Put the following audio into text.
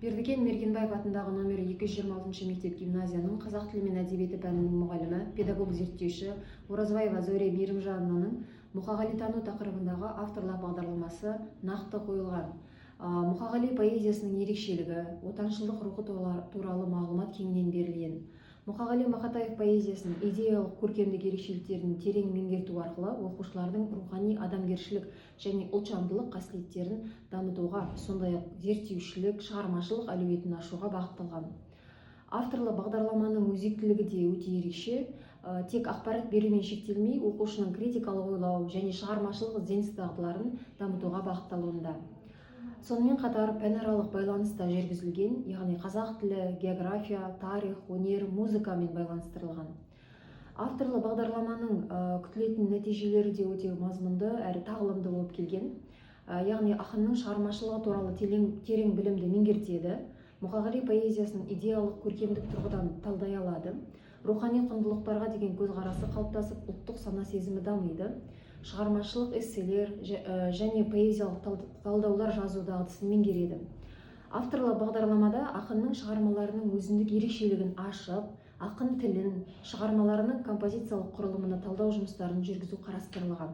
Бердікен Мергенбаев атындағы номері 226 мектеп гимназияның қазақ тілі мен әдебиеті пәнінің мұғалімі, педагог зерттеуші Оразбаева Зөре Мейірімжановнаның мұқағалитану тақырыбындағы авторлар бағдарламасы нақты қойылған. Мұқағали поэзиясының ерекшелігі, отаншылдық рухы туралы мағлұмат кеңінен берілген. Мұқағали Мақатаев поэзиясының идеялық көркемдік ерекшеліктерін терең меңгерту арқылы оқушылардың рухани адамгершілік және ұлтжандылық қасиеттерін дамытуға, сондай-ақ зерттеушілік, шығармашылық әлеуетін ашуға бағытталған. Авторлы бағдарламаның өзектілігі де өте ерекше. Тек ақпарат берумен шектелмей, оқушының критикалық ойлау және шығармашылық ізденіс дағдыларын дамытуға бағытталуында. Сонымен қатар пәнаралық байланыста жүргізілген, яғни қазақ тілі, география, тарих, өнер, музыкамен байланыстырылған. Авторлы бағдарламаның күтілетін нәтижелері де өте мазмұнды әрі тағылымды болып келген. Яғни ақынның шығармашылығы туралы терең білімді меңгертеді. Мұқағали поэзиясының идеялық көркемдік тұрғыдан талдай алады. Рухани құндылықтарға деген көзқарасы қалыптасып, ұлттық сана сезімі дамиды. Шығармашылық эсселер және поэзиялық талдаулар жазу дағдысын меңгереді. Авторлы бағдарламада ақынның шығармаларының өзіндік ерекшелігін ашып, ақын тілін, шығармаларының композициялық құрылымына талдау жұмыстарын жүргізу қарастырылған.